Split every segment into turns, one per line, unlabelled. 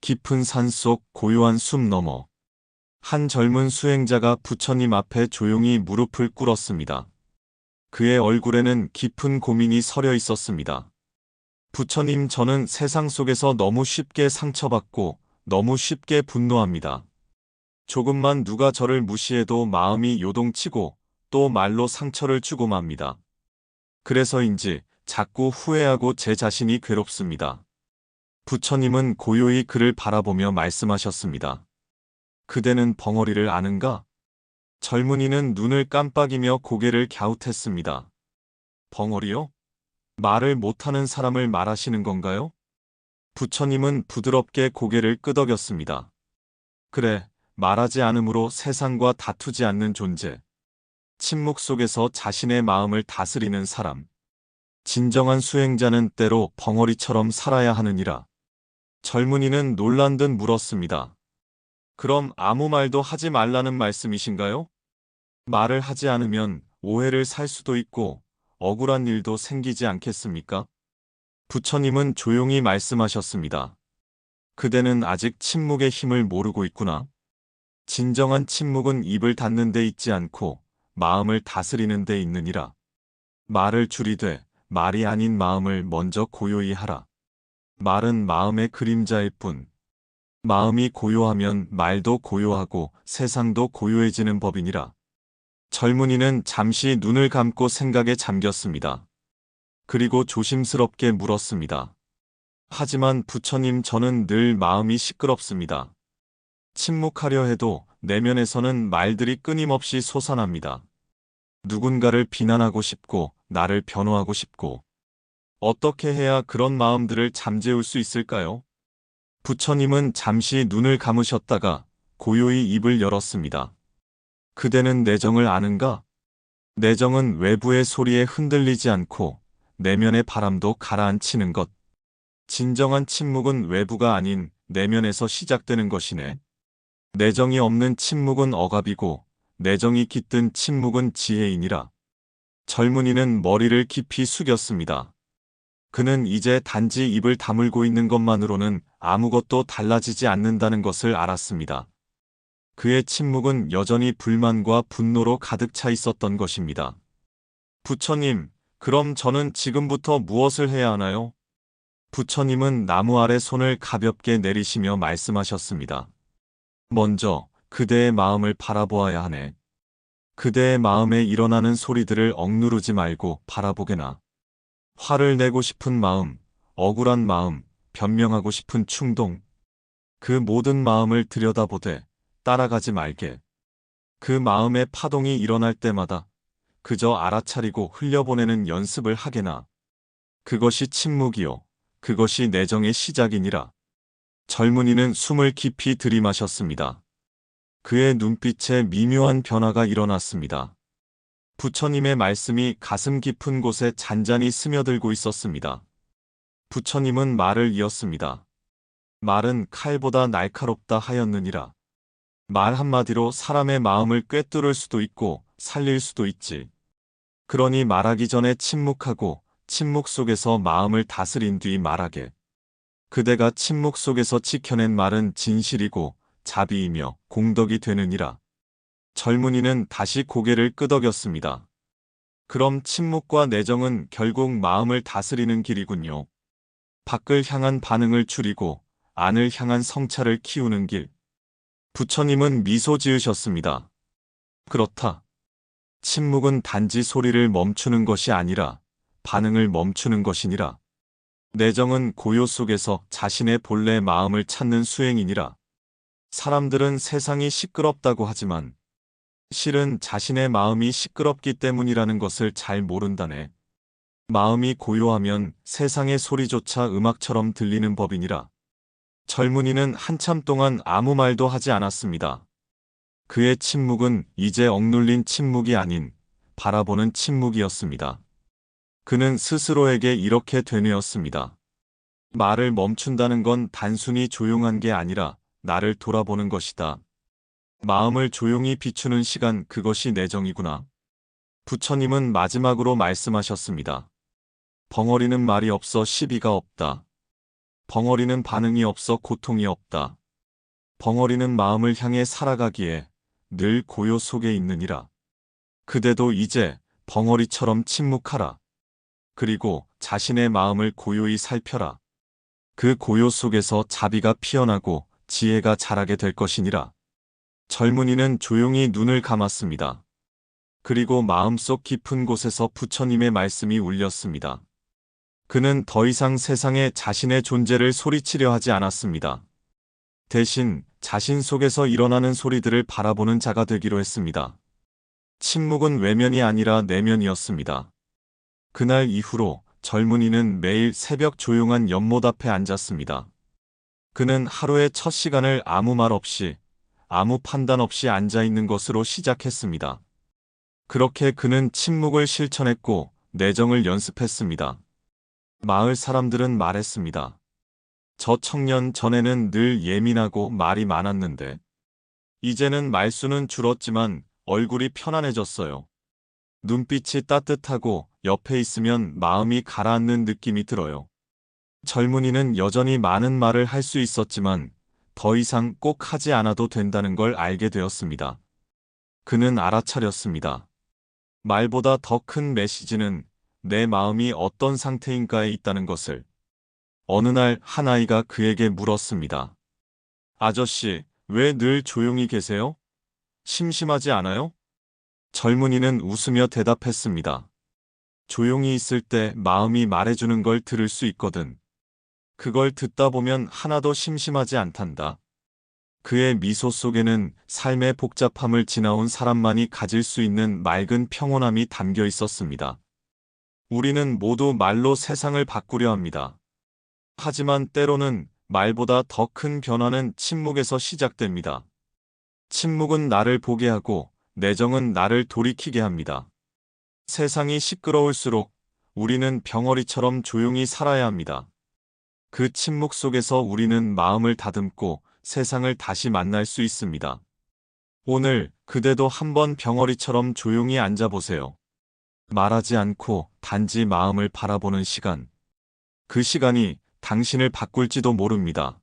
깊은 산속 고요한 숲 너머 한 젊은 수행자가 부처님 앞에 조용히 무릎을 꿇었습니다. 그의 얼굴에는 깊은 고민이 서려 있었습니다. 부처님, 저는 세상 속에서 너무 쉽게 상처받고 너무 쉽게 분노합니다. 조금만 누가 저를 무시해도 마음이 요동치고 또 말로 상처를 주고 맙니다. 그래서인지 자꾸 후회하고 제 자신이 괴롭습니다. 부처님은 고요히 그를 바라보며 말씀하셨습니다. 그대는 벙어리를 아는가? 젊은이는 눈을 깜빡이며 고개를 갸웃했습니다. 벙어리요? 말을 못하는 사람을 말하시는 건가요? 부처님은 부드럽게 고개를 끄덕였습니다. 그래, 말하지 않으므로 세상과 다투지 않는 존재. 침묵 속에서 자신의 마음을 다스리는 사람. 진정한 수행자는 때로 벙어리처럼 살아야 하느니라. 젊은이는 놀란 듯 물었습니다. 그럼 아무 말도 하지 말라는 말씀이신가요? 말을 하지 않으면 오해를 살 수도 있고 억울한 일도 생기지 않겠습니까? 부처님은 조용히 말씀하셨습니다. 그대는 아직 침묵의 힘을 모르고 있구나. 진정한 침묵은 입을 닫는 데 있지 않고 마음을 다스리는 데 있느니라. 말을 줄이되 말이 아닌 마음을 먼저 고요히 하라. 말은 마음의 그림자일 뿐. 마음이 고요하면 말도 고요하고 세상도 고요해지는 법이니라. 젊은이는 잠시 눈을 감고 생각에 잠겼습니다. 그리고 조심스럽게 물었습니다. 하지만 부처님, 저는 늘 마음이 시끄럽습니다. 침묵하려 해도 내면에서는 말들이 끊임없이 솟아납니다. 누군가를 비난하고 싶고 나를 변호하고 싶고. 어떻게 해야 그런 마음들을 잠재울 수 있을까요? 부처님은 잠시 눈을 감으셨다가 고요히 입을 열었습니다. 그대는 내정을 아는가? 내정은 외부의 소리에 흔들리지 않고 내면의 바람도 가라앉히는 것. 진정한 침묵은 외부가 아닌 내면에서 시작되는 것이네. 내정이 없는 침묵은 억압이고 내정이 깃든 침묵은 지혜이니라. 젊은이는 머리를 깊이 숙였습니다. 그는 이제 단지 입을 다물고 있는 것만으로는 아무것도 달라지지 않는다는 것을 알았습니다. 그의 침묵은 여전히 불만과 분노로 가득 차 있었던 것입니다. 부처님, 그럼 저는 지금부터 무엇을 해야 하나요? 부처님은 나무 아래 손을 가볍게 내리시며 말씀하셨습니다. 먼저 그대의 마음을 바라보아야 하네. 그대의 마음에 일어나는 소리들을 억누르지 말고 바라보게나. 화를 내고 싶은 마음, 억울한 마음, 변명하고 싶은 충동. 그 모든 마음을 들여다보되 따라가지 말게. 그 마음의 파동이 일어날 때마다 그저 알아차리고 흘려보내는 연습을 하게나. 그것이 침묵이요. 그것이 내정의 시작이니라. 젊은이는 숨을 깊이 들이마셨습니다. 그의 눈빛에 미묘한 변화가 일어났습니다. 부처님의 말씀이 가슴 깊은 곳에 잔잔히 스며들고 있었습니다. 부처님은 말을 이었습니다. 말은 칼보다 날카롭다 하였느니라. 말 한마디로 사람의 마음을 꿰뚫을 수도 있고 살릴 수도 있지. 그러니 말하기 전에 침묵하고 침묵 속에서 마음을 다스린 뒤 말하게. 그대가 침묵 속에서 지켜낸 말은 진실이고 자비이며 공덕이 되느니라. 젊은이는 다시 고개를 끄덕였습니다. 그럼 침묵과 내정은 결국 마음을 다스리는 길이군요. 밖을 향한 반응을 줄이고 안을 향한 성찰을 키우는 길. 부처님은 미소 지으셨습니다. 그렇다. 침묵은 단지 소리를 멈추는 것이 아니라 반응을 멈추는 것이니라. 내정은 고요 속에서 자신의 본래 마음을 찾는 수행이니라. 사람들은 세상이 시끄럽다고 하지만 실은 자신의 마음이 시끄럽기 때문이라는 것을 잘 모른다네. 마음이 고요하면 세상의 소리조차 음악처럼 들리는 법이니라. 젊은이는 한참 동안 아무 말도 하지 않았습니다. 그의 침묵은 이제 억눌린 침묵이 아닌 바라보는 침묵이었습니다. 그는 스스로에게 이렇게 되뇌었습니다. 말을 멈춘다는 건 단순히 조용한 게 아니라 나를 돌아보는 것이다. 마음을 조용히 비추는 시간, 그것이 내정이구나. 부처님은 마지막으로 말씀하셨습니다. 벙어리는 말이 없어 시비가 없다. 벙어리는 반응이 없어 고통이 없다. 벙어리는 마음을 향해 살아가기에 늘 고요 속에 있느니라. 그대도 이제 벙어리처럼 침묵하라. 그리고 자신의 마음을 고요히 살펴라. 그 고요 속에서 자비가 피어나고 지혜가 자라게 될 것이니라. 젊은이는 조용히 눈을 감았습니다. 그리고 마음속 깊은 곳에서 부처님의 말씀이 울렸습니다. 그는 더 이상 세상에 자신의 존재를 소리치려 하지 않았습니다. 대신 자신 속에서 일어나는 소리들을 바라보는 자가 되기로 했습니다. 침묵은 외면이 아니라 내면이었습니다. 그날 이후로 젊은이는 매일 새벽 조용한 연못 앞에 앉았습니다. 그는 하루의 첫 시간을 아무 말 없이, 아무 판단 없이 앉아 있는 것으로 시작했습니다. 그렇게 그는 침묵을 실천했고 내정을 연습했습니다. 마을 사람들은 말했습니다. 저 청년 전에는 늘 예민하고 말이 많았는데 이제는 말수는 줄었지만 얼굴이 편안해졌어요. 눈빛이 따뜻하고 옆에 있으면 마음이 가라앉는 느낌이 들어요. 젊은이는 여전히 많은 말을 할 수 있었지만 더 이상 꼭 하지 않아도 된다는 걸 알게 되었습니다. 그는 알아차렸습니다. 말보다 더 큰 메시지는 내 마음이 어떤 상태인가에 있다는 것을. 어느 날 한 아이가 그에게 물었습니다. 아저씨, 왜 늘 조용히 계세요? 심심하지 않아요? 젊은이는 웃으며 대답했습니다. 조용히 있을 때 마음이 말해주는 걸 들을 수 있거든. 그걸 듣다 보면 하나도 심심하지 않단다. 그의 미소 속에는 삶의 복잡함을 지나온 사람만이 가질 수 있는 맑은 평온함이 담겨 있었습니다. 우리는 모두 말로 세상을 바꾸려 합니다. 하지만 때로는 말보다 더 큰 변화는 침묵에서 시작됩니다. 침묵은 나를 보게 하고 내정은 나를 돌이키게 합니다. 세상이 시끄러울수록 우리는 병어리처럼 조용히 살아야 합니다. 그 침묵 속에서 우리는 마음을 다듬고 세상을 다시 만날 수 있습니다. 오늘 그대도 한번 병어리처럼 조용히 앉아보세요. 말하지 않고 단지 마음을 바라보는 시간. 그 시간이 당신을 바꿀지도 모릅니다.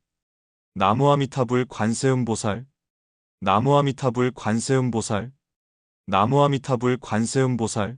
나무아미타불 관세음보살, 나무아미타불 관세음보살, 나무아미타불 관세음보살.